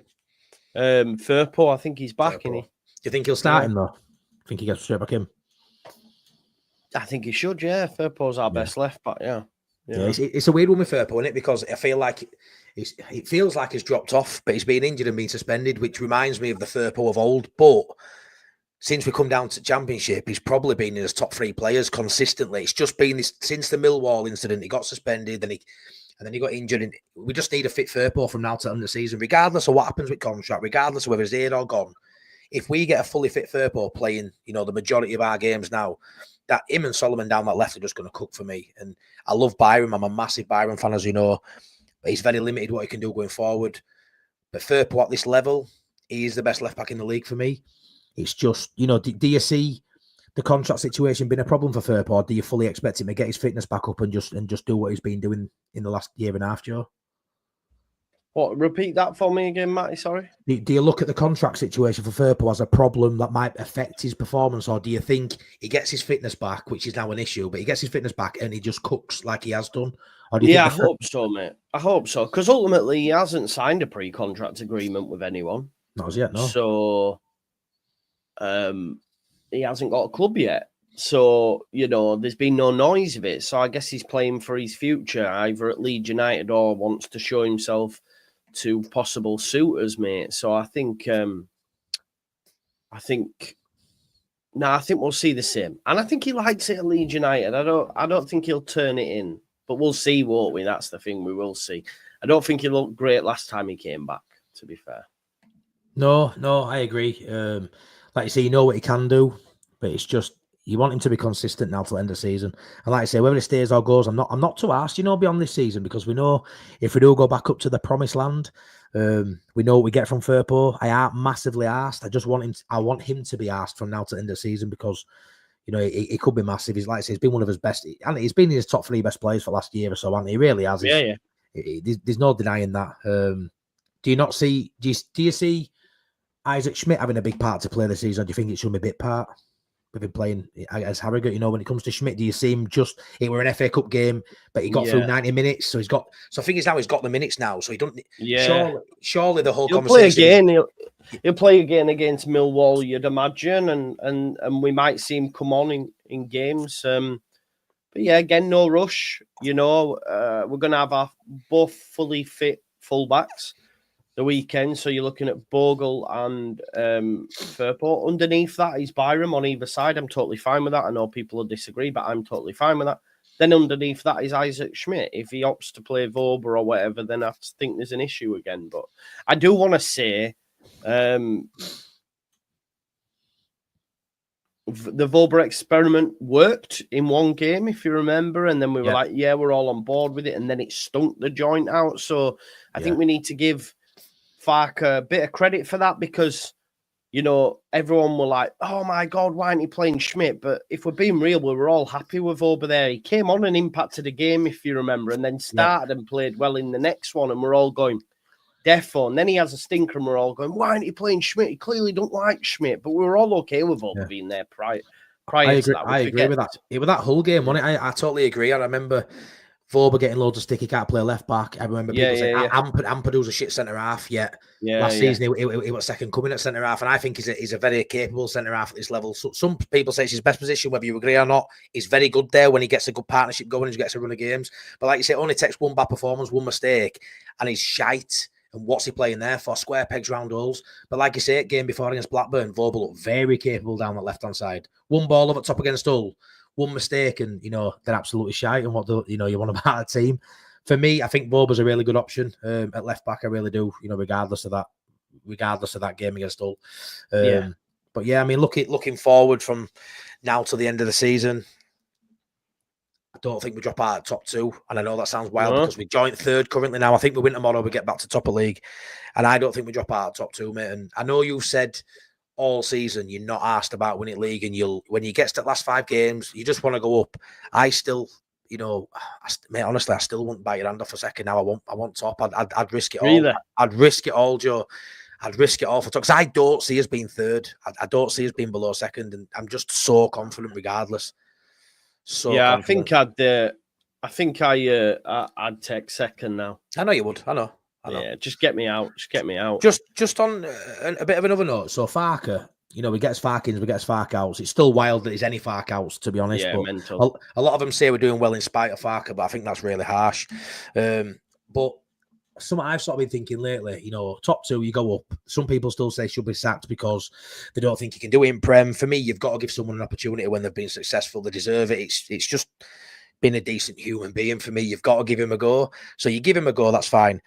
Firpo, I think he's back, isn't he? Do you think he'll start him though? Think he gets straight back in? I think he should, yeah. Firpo's our best left back, yeah. It's a weird one with Firpo, isn't it? Because I feel like it feels like he's dropped off, but he's been injured and been suspended, which reminds me of the Firpo of old. But since we come down to Championship, he's probably been in his top 3 players consistently. It's just been this since the Millwall incident. He got suspended, and then he got injured. And we just need a fit Firpo from now to the end of the season, regardless of what happens with contract, regardless of whether he's here or gone. If we get a fully fit Firpo playing, the majority of our games now, that him and Solomon down that left are just going to cook for me. And I love Byram. I'm a massive Byram fan, as you know. But he's very limited what he can do going forward. But Firpo at this level, he is the best left back in the league for me. It's just, do you see the contract situation being a problem for Firpo, or do you fully expect him to get his fitness back up and just do what he's been doing in the last year and a half, Joe? What? Repeat that for me again, Matty, sorry? Do you look at the contract situation for Firpo as a problem that might affect his performance, or do you think he gets his fitness back, which is now an issue, but he gets his fitness back and he just cooks like he has done? Or do you think I hope so, mate. I hope so, because ultimately he hasn't signed a pre-contract agreement with anyone. Not as yet, no. So he hasn't got a club yet. So, there's been no noise of it. So I guess he's playing for his future, either at Leeds United or wants to show himself to possible suitors, mate. So I think we'll see the same. And I think he likes it at Leeds United. I don't think he'll turn it in. But we'll see, won't we? That's the thing, we will see. I don't think he looked great last time he came back, to be fair. No, I agree. Like you say, you know what he can do, but it's just you want him to be consistent now till the end of the season. And like I say, whether he stays or goes, I'm not too arsed, beyond this season, because we know if we do go back up to the promised land, we know what we get from Firpo. I aren't massively arsed. I want him to be arsed from now to the end of the season, because he could be massive. He's like I say, he's been one of his best, and he's been in his top 3 best players for last year or so, and he really has. Yeah. There's no denying that. Do you see Isaac Schmidt having a big part to play this season? Or do you think it should be a bit part with him playing as Harrogate? When it comes to Schmidt, do you see him it were an FA Cup game, but he got through 90 minutes, so the thing is now he's got the minutes now, so he don't. Yeah, surely the whole conversation. He'll play again against Millwall, you'd imagine, and we might see him come on in games. But yeah, again, no rush. We're going to have our both fully fit fullbacks the weekend. So you're looking at Bogle and Firpo. Underneath that is Byram on either side. I'm totally fine with that. I know people will disagree, but I'm totally fine with that. Then underneath that is Isaac Schmidt. If he opts to play Voba or whatever, then I think there's an issue again. But I do want to say the Voba experiment worked in one game, if you remember, and then we were like, yeah, we're all on board with it, and then it stunk the joint out. So I think we need to give Farke a bit of credit for that, because, you know, everyone were like, oh my God, why aren't he playing Schmidt? But if we're being real, we were all happy with Voba there. He came on and impacted the game, if you remember, and then started and played well in the next one, and we're all going, defo. And then he has a stinker, and we're all going, why aren't he playing Schmidt? He clearly don't like Schmidt. But we were all okay with Voba being there prior to that. I agree with that. It was that whole game, wasn't it? I totally agree. I remember Voba getting loads of stick. He can't play left back. I remember people saying Ampadu's a shit centre half. Last season he was second coming at centre half, and I think he's a very capable centre half at this level. So some people say it's his best position, whether you agree or not. He's very good there when he gets a good partnership going, he gets a run of games. But like you say, it only takes one bad performance, one mistake, and he's shite. And what's he playing there for? Square pegs, round holes. But like you say, game before against Blackburn, Voba looked very capable down that left-hand side. One ball over top against Hull, one mistake, and, you know, they're absolutely shite. And you want about a team. For me, I think Voba's a really good option at left-back. I really do, you know, regardless of that game against Hull. But yeah, I mean, looking forward from now to the end of the season, I don't think we drop out of top two. And I know that sounds wild because we joint third currently now. I think we win tomorrow, we get back to top of league. And I don't think we drop out of top two, mate. And I know you said all season you're not asked about winning league, and when you get to the last 5 games, you just want to go up. I still, you know, mate, honestly, I still wouldn't bite your hand off a second now. I want top. I'd risk it all. I'd risk it all, Joe. I'd risk it all for top, because I don't see us being third. I don't see us being below second, and I'm just so confident regardless. So confident. I think I'd take second now. I know you would. I know. Yeah, just get me out. Just on a bit of another note. So Farke, you know, we get Farke ins, we get Farke outs. It's still wild that there's any Farke outs, to be honest. Yeah, but mental. A lot of them say we're doing well in spite of Farke, but I think that's really harsh. But something I've sort of been thinking lately, you know, top two, you go up. Some people still say should be sacked because they don't think you can do it in Prem. For me, you've got to give someone an opportunity when they've been successful. They deserve it. It's just been a decent human being for me. You've got to give him a go. So you give him a go, that's fine.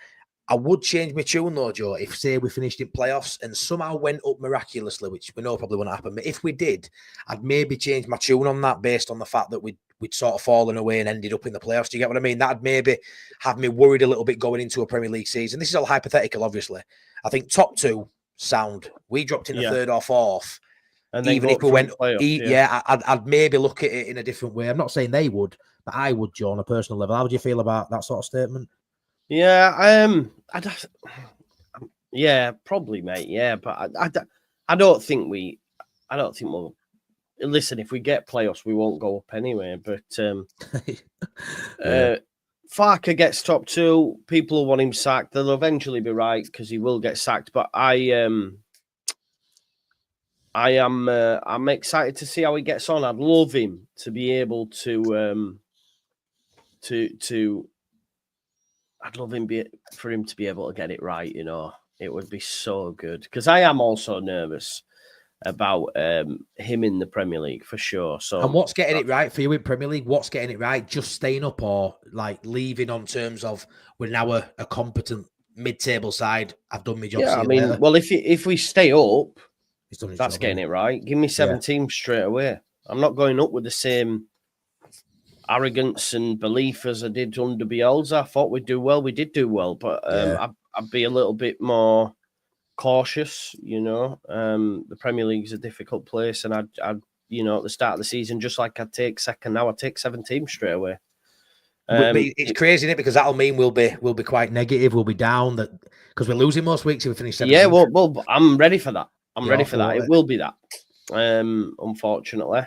I would change my tune though, Joe, if, say, we finished in playoffs and somehow went up miraculously, which we know probably wouldn't happen. But if we did, I'd maybe change my tune on that based on the fact that we'd sort of fallen away and ended up in the playoffs. Do you get what I mean? That'd maybe have me worried a little bit going into a Premier League season. This is all hypothetical, obviously. I think top two sound. We dropped into third or fourth. And even if we went, I'd maybe look at it in a different way. I'm not saying they would, but I would, Joe, on a personal level. How would you feel about that sort of statement? Yeah, probably, mate. Yeah, but I don't think we'll. Listen, if we get playoffs, we won't go up anyway. But Farke gets top two. People will want him sacked. They'll eventually be right because he will get sacked. But I'm excited to see how he gets on. I'd love him to be able to I'd love for him to be able to get it right. You know, it would be so good, because I am also nervous about him in the Premier League for sure. So, and what's getting it right for you in Premier League? What's getting it right? Just staying up, or like leaving on terms of we're now a competent mid-table side? I've done my job. Yeah, I mean, later. Well, if we stay up, that's getting it right. Give me 7 teams straight away. I'm not going up with the same arrogance and belief as I did under Bielsa. I thought we'd do well. We did do well, but I'd be a little bit more cautious. You know, the Premier League is a difficult place, and I'd you know, at the start of the season, just like I'd take second, now I'd take 7 teams straight away. But it's crazy, isn't it? Because that'll mean we'll be quite negative. We'll be down that because we're losing most weeks if we finish 7th. Yeah, well, I'm ready for that. I'm ready for that. It will be that. Unfortunately.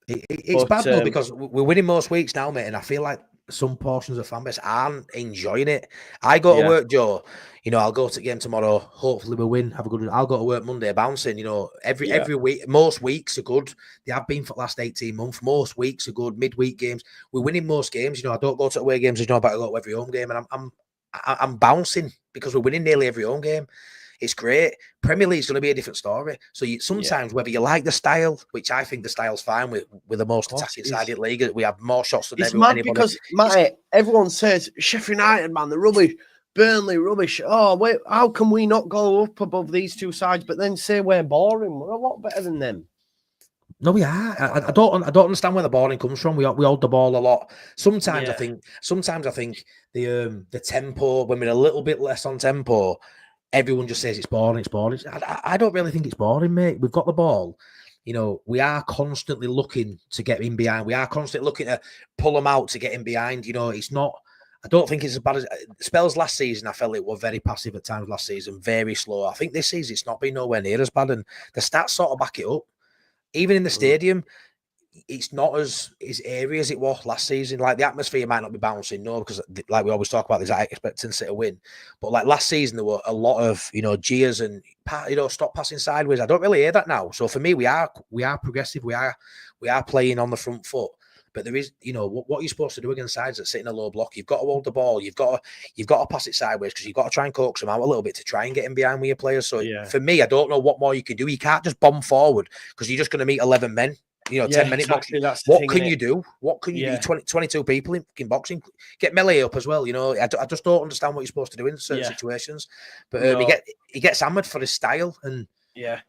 It's bad though, because we're winning most weeks now, mate, and I feel like some portions of fan base aren't enjoying it. I go to work, Joe. You know, I'll go to the game tomorrow. Hopefully we win. Have a good. I'll go to work Monday bouncing. You know, every week, most weeks are good. They have been for the last 18 months. Most weeks are good. Midweek games, we're winning most games. You know, I don't go to away games. You know, but I go to every home game, and I'm bouncing because we're winning nearly every home game. it's great. Premier League's going to be a different story. So sometimes, whether you like the style, which I think the style's fine with the most attacking side in the league, we have more shots than it's mad because, Matty, everyone says, Sheffield United, man, they're rubbish. Burnley, rubbish. Oh, wait, how can we not go up above these two sides, but then say we're boring? We're a lot better than them. No, we are. I don't understand where the boring comes from. We hold the ball a lot. Sometimes I think the tempo, when we're a little bit less on tempo, everyone just says it's boring. It's boring. I don't really think it's boring, mate. We've got the ball. You know, we are constantly looking to get in behind. We are constantly looking to pull them out to get in behind. You know, it's not. I don't think it's as bad as spells last season. I felt it were very passive at times last season, very slow. I think this season it's not been nowhere near as bad, and the stats sort of back it up. Even in the stadium, it's not as airy as it was last season. Like, the atmosphere might not be bouncing, no, because like we always talk about, there's that expectancy to win. But like last season, there were a lot of, you know, jeers and, you know, stop passing sideways. I don't really hear that now. So for me, we are progressive. We are playing on the front foot. But there is, you know, what you're supposed to do against sides that sit in a low block. You've got to hold the ball. You've got to pass it sideways, because you've got to try and coax them out a little bit to try and get in behind with your players. So for me, I don't know what more you can do. You can't just bomb forward, because you're just going to meet 11 men. You know, 10-minute boxing. What can you do? What can you do? 22 people in boxing. Get melee up as well. You know, I just don't understand what you're supposed to do in certain situations. But he gets hammered for his style, and I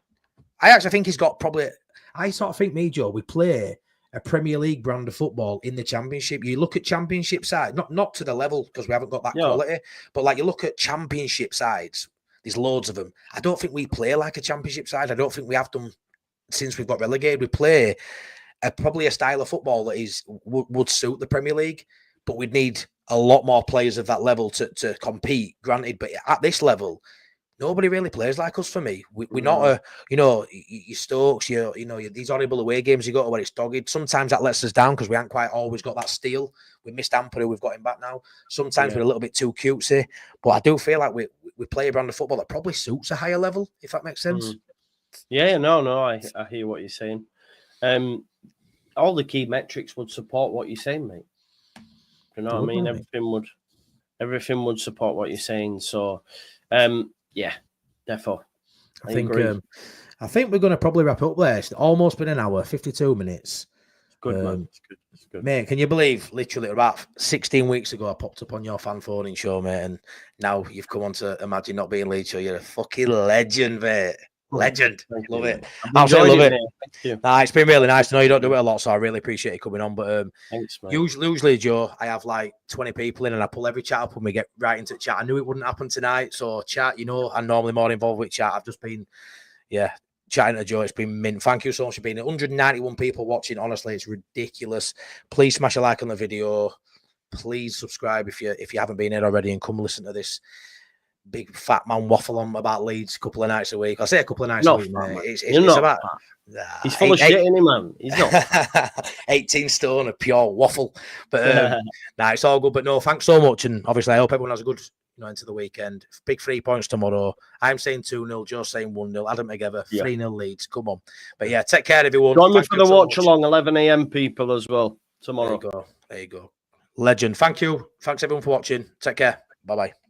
actually think he's got probably. I sort of think, Joe, we play a Premier League brand of football in the Championship. You look at Championship sides, not to the level, because we haven't got that quality, but like you look at Championship sides, there's loads of them. I don't think we play like a Championship side. I don't think we have done since we've got relegated. We play probably a style of football that would suit the Premier League, but we'd need a lot more players of that level to compete, granted. But at this level, nobody really plays like us for me. We're not you know, you Stokes, you know, these horrible away games you go to where it's dogged. Sometimes that lets us down because we haven't quite always got that steel. We missed Ampadu, we've got him back now. Sometimes we're a little bit too cutesy, but I do feel like we play a brand of football that probably suits a higher level, if that makes sense. Yeah, no, I hear what you're saying. All the key metrics would support what you're saying, mate. You know what I mean? Everything would support what you're saying. So, therefore, I think we're going to probably wrap up there. It's almost been an hour, 52 minutes. Good, man. It's good. Mate, can you believe, literally about 16 weeks ago, I popped up on your fan phoning show, mate, and now you've come on to Imagine Not Being Leeds show. You're a fucking legend, mate. Legend. Love it. Absolutely love it. Thank you. Nah, it's been really nice to know you don't do it a lot, so I really appreciate you coming on. But thanks, mate. Usually, Joe, I have like 20 people in and I pull every chat up and we get right into chat. I knew it wouldn't happen tonight. So chat, you know, I'm normally more involved with chat. I've just been, chatting to Joe. It's been mint. Thank you so much for being 191 people watching. Honestly, it's ridiculous. Please smash a like on the video. Please subscribe if you haven't been here already, and come listen to this big fat man waffle on about Leeds a couple of nights a week. I say a couple of nights a week, mate. It's about he's full of shit, isn't he, man? He's not 18 stone of pure waffle. But it's all good. But no, thanks so much. And obviously I hope everyone has a good into the weekend. Big 3 points tomorrow. I'm saying 2-0, Joe's saying 1-0. Add them together. 3-0 Leeds. Come on. But take care, everyone. Join me for the watch along, 11 a.m. people as well tomorrow. There you go. Legend. Thank you. Thanks everyone for watching. Take care. Bye-bye.